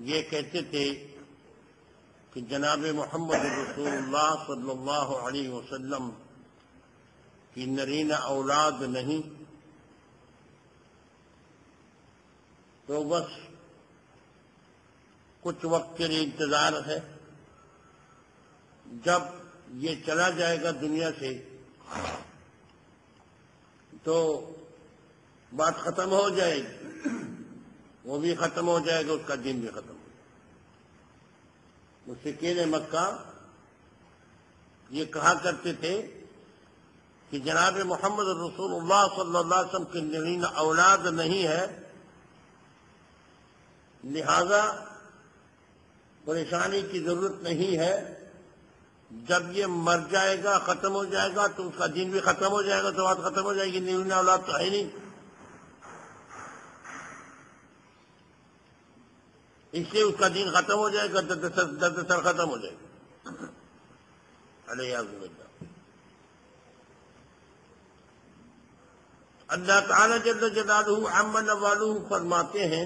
یہ کہتے تھے کہ جناب محمد رسول اللہ صلی اللہ علیہ وسلم کی نرینہ اولاد نہیں، تو بس کچھ وقت کے لیے انتظار ہے، جب یہ چلا جائے گا دنیا سے تو بات ختم ہو جائے گی، وہ بھی ختم ہو جائے گا، اس کا دین بھی ختم ہو جائے گا۔ مشرکین مکہ یہ کہا کرتے تھے کہ جناب محمد رسول اللہ صلی اللہ علیہ وسلم کی نرینہ اولاد نہیں ہے، لہذا پریشانی کی ضرورت نہیں ہے، جب یہ مر جائے گا، ختم ہو جائے گا تو اس کا دین بھی ختم ہو جائے گا، تو بات ختم ہو جائے گی، نرینہ اولاد تو ہے نہیں، اس لیے اس کا دین ختم ہو جائے گا، درد سر ختم ہو جائے گا۔ علیہ اللہ تعالیٰ جل جلالہ عما نوالہ فرماتے ہیں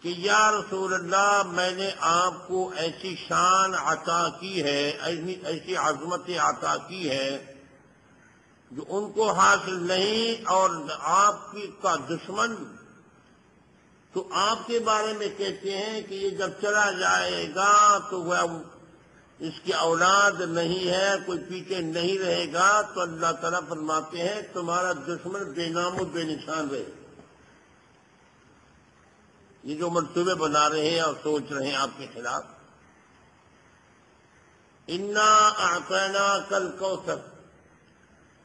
کہ یا رسول اللہ، میں نے آپ کو ایسی شان عطا کی ہے، ایسی عظمت عطا کی ہے جو ان کو حاصل نہیں، اور آپ کا دشمن تو آپ کے بارے میں کہتے ہیں کہ یہ جب چلا جائے گا تو وہ اس کی اولاد نہیں ہے، کوئی پیچھے نہیں رہے گا، تو اللہ تعالیٰ فرماتے ہیں تمہارا دشمن بے نام و بے نشان رہے۔ یہ جو منصوبے بنا رہے ہیں اور سوچ رہے ہیں آپ کے خلاف، انا اعطیناک الکوثر،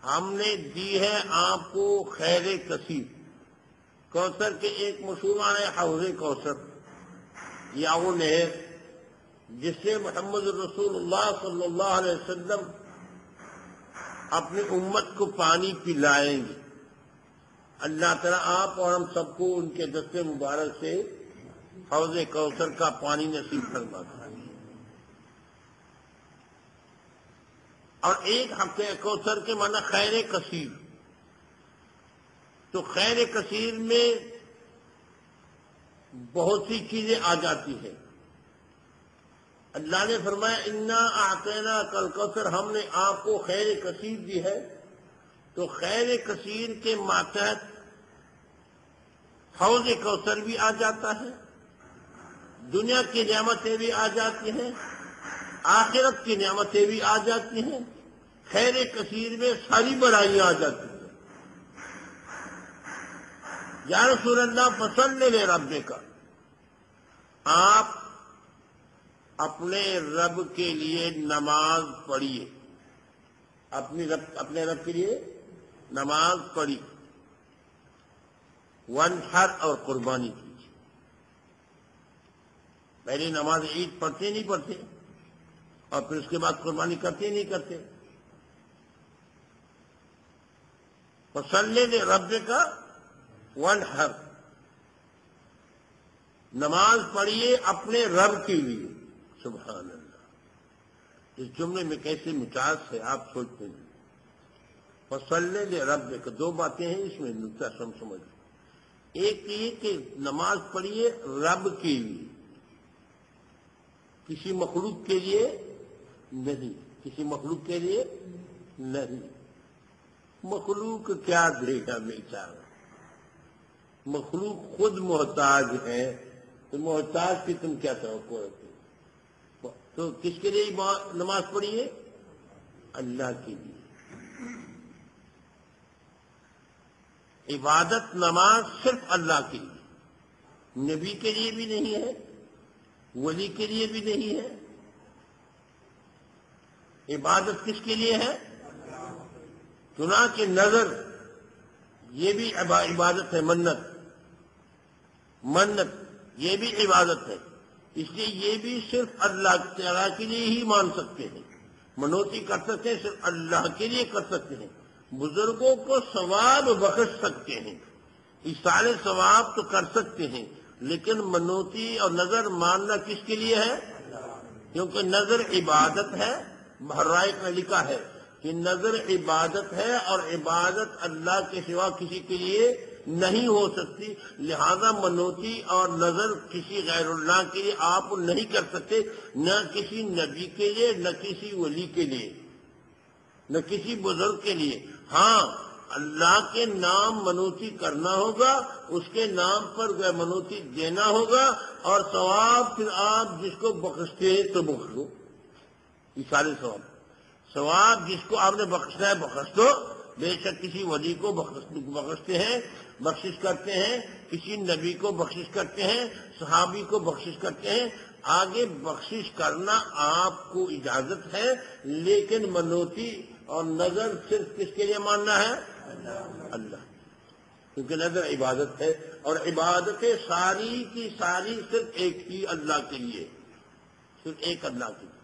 ہم نے دی ہے آپ کو خیر کثیر۔ کوثر کے ایک مشہور ہے حوض کوثر، یا وہ نہر جس سے محمد رسول اللہ صلی اللہ علیہ وسلم اپنی امت کو پانی پلائیں گے۔ اللہ تعالیٰ آپ اور ہم سب کو ان کے دست مبارک سے حوض کوثر کا پانی نصیب فرماتا ہے۔ اور ایک ہفتے کوثر کے معنی خیر کثیر، تو خیر کثیر میں بہت سی چیزیں آ جاتی ہیں۔ اللہ نے فرمایا انا اعطیناک الکوثر، ہم نے آپ کو خیر کثیر دی ہے، تو خیر کثیر کے ماتحت حوض کوثر بھی آ جاتا ہے، دنیا کی نعمتیں بھی آ جاتی ہیں، آخرت کی نعمتیں بھی آ جاتی ہیں، خیر کثیر میں ساری بڑائیاں آ جاتی ہیں۔ یا رسول اللہ فصل لربک، آپ اپنے رب کے لیے نماز پڑھیے، اپنے رب کے لیے نماز پڑھی، وانحر، اور قربانی کیجیے۔ پہلی نماز عید پڑھتے نہیں پڑھتے، اور پھر اس کے بعد قربانی کرتے نہیں کرتے۔ فصلی لربک وانحر، نماز پڑھیے اپنے رب کے لیے۔ سبحان اللہ، اس جملے میں کیسے مٹاس ہے آپ سوچتے ہیں۔ فصلی لربک، دو باتیں ہیں اس میں، نکتہ سمجھ۔ ایک یہ کہ نماز پڑھیے رب کے لیے، کسی مخلوق کے لیے نہیں، کسی مخلوق کے لیے نہیں۔ مخلوق کیا دے گا بیچارہ، مخلوق خود محتاج ہے، تو محتاج کی تم کیا توقع رکھتے؟ تو کس کے لیے نماز پڑھیے؟ اللہ کے لیے۔ عبادت نماز صرف اللہ کے لیے، نبی کے لیے بھی نہیں ہے، ولی کے لیے بھی نہیں ہے۔ عبادت کس کے لیے ہے؟ چنانچہ نظر یہ بھی عبادت ہے، منت یہ بھی عبادت ہے، اس لیے یہ بھی صرف اللہ تعالیٰ کے لیے ہی مان سکتے ہیں، منوتی کر سکتے ہیں، صرف اللہ کے لیے کر سکتے ہیں۔ بزرگوں کو ثواب بخش سکتے ہیں، ایصال ثواب تو کر سکتے ہیں، لیکن منوتی اور نظر ماننا کس کے لیے ہے؟ کیونکہ نظر عبادت ہے۔ حرائق نے لکھا ہے کہ نظر عبادت ہے، اور عبادت اللہ کے سوا کسی کے لیے نہیں ہو سکتی، لہذا منوتی اور نظر کسی غیر اللہ کے لیے آپ نہیں کر سکتے، نہ کسی نبی کے لیے، نہ کسی ولی کے لیے، نہ کسی بزرگ کے لیے۔ ہاں اللہ کے نام منوتی کرنا ہوگا، اس کے نام پر منوتی دینا ہوگا، اور ثواب پھر آپ جس کو بخشتے ہیں تو بخش دو، یہ سارے ثواب جس کو آپ نے بخشنا ہے بخش دو۔ بے شک کسی ولی کو بخشتے ہیں، بخشش کرتے ہیں، کسی نبی کو بخشش کرتے ہیں، صحابی کو بخشش کرتے ہیں، آگے بخشش کرنا آپ کو اجازت ہے، لیکن منوتی اور نظر صرف کس کے لیے ماننا ہے؟ اللہ، کیونکہ نظر عبادت ہے، اور عبادتیں ساری کی ساری صرف ایک ہی اللہ کے لیے، صرف ایک اللہ کے لیے۔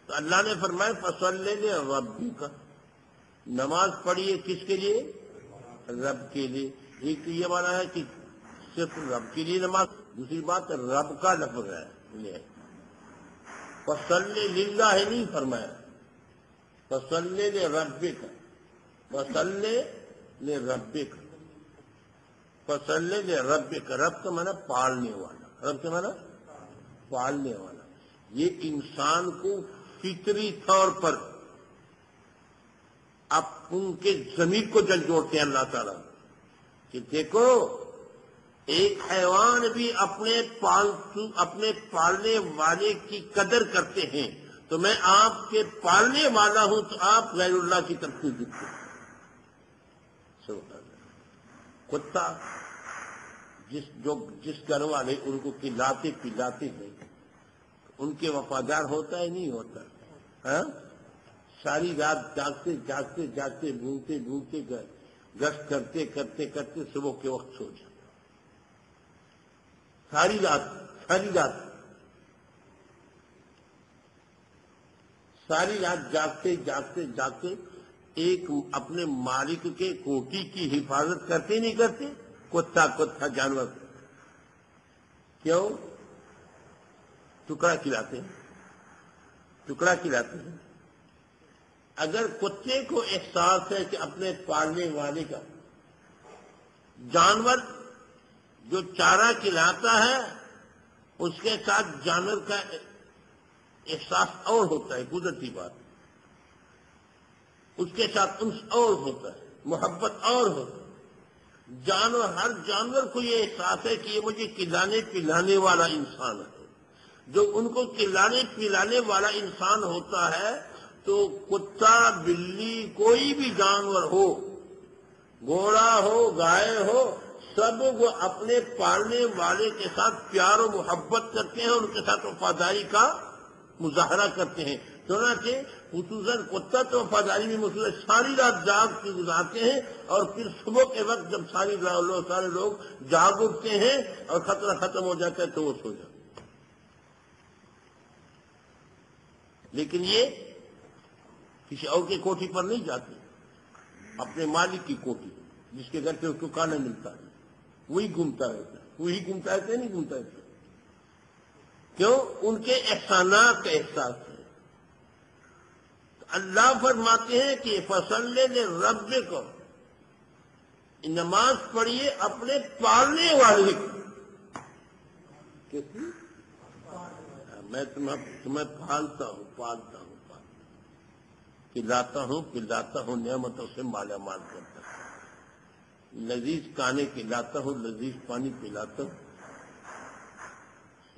تو اللہ نے فرمایا فصلی لربک، نماز پڑھیے کس کے لیے؟ رب کے لیے۔ ایک تو یہ مانا ہے کہ صرف رب کے لیے نماز، دوسری بات رب کا لفظ ہے، فصلی للہ نہیں فرمایا، فصلی لربک، فصلی لربک، فصلی لربک، رب کا مانا پالنے والا، رب کا مانا پالنے والا۔ یہ انسان کو فطری طور پر اب ان کے ضمیر کو جھنجھوڑتے ہیں اللہ تعالیٰ کہ دیکھو ایک حیوان بھی اپنے پالنے والے کی قدر کرتے ہیں، تو میں آپ کے پالنے والا ہوں تو آپ غیر اللہ کی طرف کیوں جھکتے ہیں؟ کتا جس گھر والے ان کو کھلاتے پلاتے ہیں ان کے وفادار ہوتا ہے نہیں ہوتا؟ ہاں، ساری رات جاگتے جاگتے جاگتے بھوکتے بھوکتے گشت کرتے کرتے کرتے صبح کے وقت سو جاتے، ساری رات جاگتے جاگتے جاگتے ایک اپنے مالک کے کوٹھی کی حفاظت کرتے نہیں کرتے؟ کتا جانور کیوں؟ ٹکڑا کھلاتے ہیں۔ اگر کتے کو احساس ہے کہ اپنے پالنے والے کا جانور جو چارہ کھلاتا ہے اس کے ساتھ جانور کا احساس اور ہوتا ہے، قدرتی بات، اس کے ساتھ انس اور ہوتا ہے، محبت اور ہوتا ہے۔ ہر جانور کو یہ احساس ہے کہ یہ مجھے کھلانے پلانے والا انسان ہے۔ جو ان کو کھلانے پلانے والا انسان ہوتا ہے تو کتا، بلی، کوئی بھی جانور ہو، گھوڑا ہو، گائے ہو، سب وہ اپنے پالنے والے کے ساتھ پیار و محبت کرتے ہیں اور ان کے ساتھ وفاداری کا مظاہرہ کرتے ہیں۔ چنانچہ خصوصاً کتا تو وفاداری میں مصروف، ساری رات جاگ کے گزارتے ہیں، اور پھر صبح کے وقت جب سارے لوگ جاگ اٹھتے ہیں اور خطرہ ختم ہو جاتا ہے تو وہ سو جاتے ہیں۔ لیکن یہ کسی اور کی کوٹھی پر نہیں جاتے، اپنے مالک کی کوٹھی، جس کے گھر سے اس کو کھانا ملتا ہے وہی گھومتا رہتا ہے، نہیں گھومتا رہتا۔ کیوں؟ ان کے احسانات کا احساس ہے۔ اللہ فرماتے ہیں کہ فصلی لربک، نماز پڑھیے اپنے پالنے والے کی، میں تمہیں پالتا ہوں کھلاتا ہوں پلاتا ہوں، نعمتوں سے مالا مال کرتا ہوں، لذیذ کھانے کھلاتا ہوں، لذیذ پانی پلاتا ہوں۔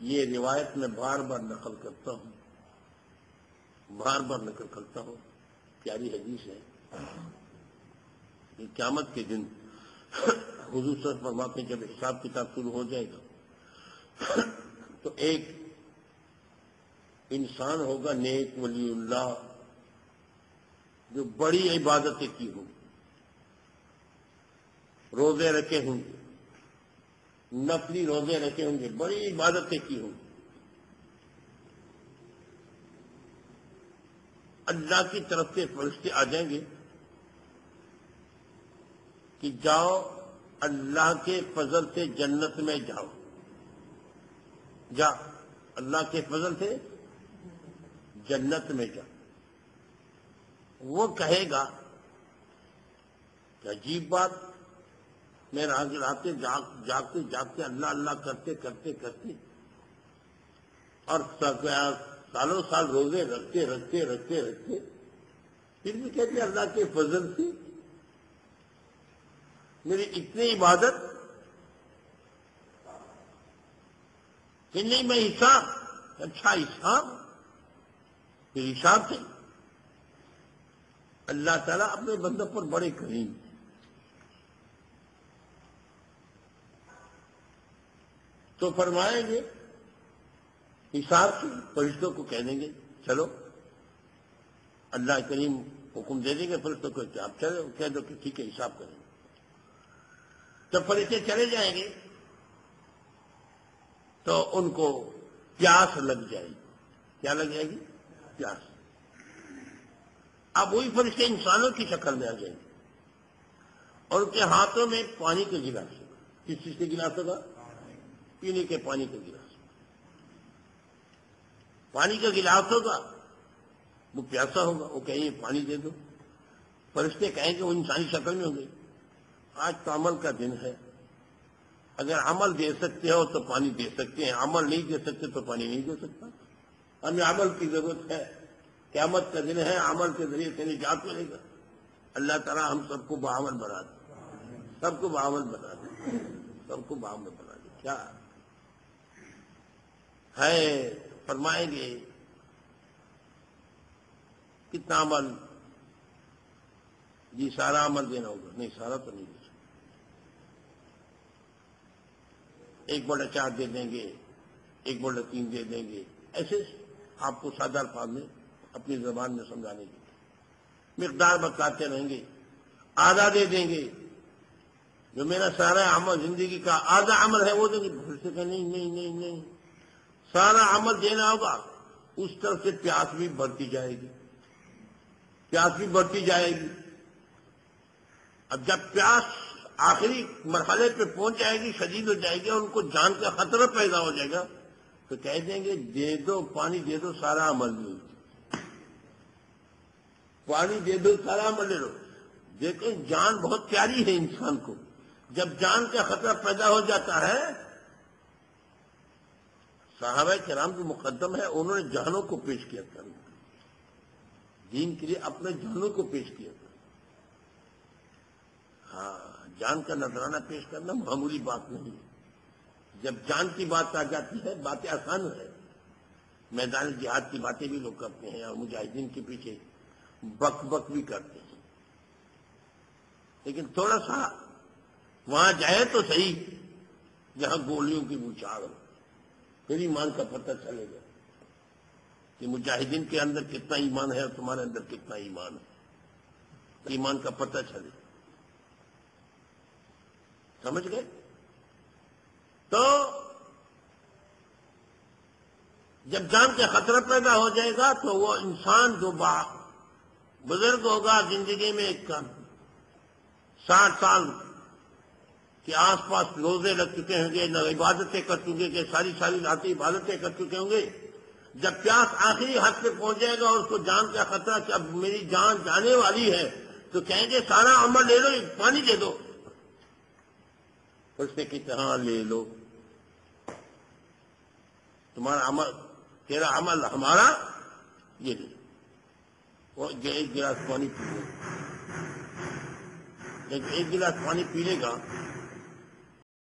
یہ روایت میں بار بار نقل کرتا ہوں، پیاری حدیث ہے۔ قیامت کے دن حضور صلی اللہ علیہ وسلم فرماتے ہیں جب حساب کتاب شروع ہو جائے گا تو ایک انسان ہوگا نیک ولی اللہ جو بڑی عبادتیں کی ہوں، روزے رکھے ہوں گے، نفلی روزے رکھے ہوں گے، بڑی عبادتیں کی ہوں، اللہ کی طرف سے فرشتے آ جائیں گے کہ جاؤ اللہ کے فضل سے جنت میں جا اللہ کے فضل سے جنت میں جا۔ وہ کہے گا کہ عجیب بات، میں راتیں جاگتے جاگتے اللہ اللہ کرتے کرتے کرتے اور سالوں سال روزے رکھتے رکھتے رکھتے رکھتے پھر بھی کہتے اللہ کے فضل سے میری اتنی عبادت کہ نہیں میں حساب، اچھا حساب، پھر حساب سے اللہ تعالیٰ اپنے بندوں پر بڑے کریم، تو فرمائیں گے حساب سے، فرشتوں کو کہہ دیں گے چلو، اللہ کریم حکم دے دیں گے فرشتوں کو کہ آپ چلو، کہہ دو کہ ٹھیک ہے حساب کریں گے، جب فرشتے چلے جائیں گے تو ان کو پیاس لگ جائے گی، کیا لگ جائے گی؟ پیاس۔ اب وہی فرشتے انسانوں کی شکل میں آ جائیں گے اور ان کے ہاتھوں میں پانی کا گلاس ہوگا۔ کس چیز کے گلاس ہوگا؟ پینے کے پانی کا گلاس، پانی کا گلاس ہوگا، وہ پیاسا ہوگا، وہ کہیں گے پانی دے دو، فرشتے کہیں گے وہ انسانی شکل میں ہوں گے آج تو عمل کا دن ہے، اگر عمل دے سکتے ہو تو پانی دے سکتے ہیں، عمل نہیں دے سکتے تو پانی نہیں دے سکتا، ہمیں عمل کی ضرورت ہے، قیامت کا دن ہے، عمل کے ذریعے سے نجات ملے گا۔ اللہ تعالیٰ ہم سب کو بعمل بنا دے، سب کو بعمل بنا دے، سب کو بعمل بنا دے۔ کیا ہے فرمائیں گے کتنا عمل؟ جی سارا عمل دینا ہوگا، نہیں سارا تو نہیں دے سکتا، 1/4 دے دیں گے، 1/3 دے دیں گے، ایسے آپ کو سادہ الفاظ میں اپنی زبان میں سمجھانے کی مقدار بتاتے رہیں گے، آدھا دے دیں گے، جو میرا سارا عمل زندگی کا آدھا عمل ہے وہ دیں گے، پھر سے کہ نہیں نہیں نہیں نہیں، سارا عمل دینا ہوگا، اس طرف سے پیاس بھی بڑھتی جائے گی، پیاس بھی بڑھتی جائے گی، اب جب پیاس آخری مرحلے پہ پہنچ جائے گی، شدید ہو جائے گی اور ان کو جان کا خطرہ پیدا ہو جائے گا تو کہہ دیں گے دے دو پانی، دے دو سارا عمل لے لو، پانی دے دو سارا عمل لے لو۔ دیکھیں جان بہت پیاری ہے انسان کو، جب جان کا خطرہ پیدا ہو جاتا ہے، صحابہ کرام جو مقدم ہے انہوں نے جانوں کو پیش کیا تھا، دین کے لیے اپنے جانوں کو پیش کیا تھا۔ ہاں جان کا نذرانہ پیش کرنا معمولی بات نہیں ہے، جب جان کی بات آ جاتی ہے باتیں آسان ہے، میدان جہاد کی باتیں بھی لوگ کرتے ہیں اور مجاہدین کے پیچھے بک بک بھی کرتے ہیں، لیکن تھوڑا سا وہاں جائے تو صحیح جہاں گولیوں کی بوچھاڑ ہو، پھر ایمان کا پتہ چلے گا کہ مجاہدین کے اندر کتنا ایمان ہے اور تمہارے اندر کتنا ایمان ہے، ایمان کا پتہ چلے، سمجھ گئے؟ تو جب جان کا خطرہ پیدا ہو جائے گا تو وہ انسان جو بزرگ ہوگا زندگی میں 60 سال کے آس پاس روزے لگ چکے ہوں گے، نہ عبادتیں کر چکے کہ ساری راتیں عبادتیں کر چکے ہوں گے، جب پیاس آخری حد پہ پہنچ جائے گا اور اس کو جان کا خطرہ کہ اب میری جان جانے والی ہے تو کہیں گے سارا عمل لے لو، پانی دے دو، فرشتے کہتے ہاں لے لو، تمہارا عمل، تیرا عمل ہمارا، یہ لے، وہ ایک گلاس پانی پی لے، جب ایک گلاس پانی پی لے گا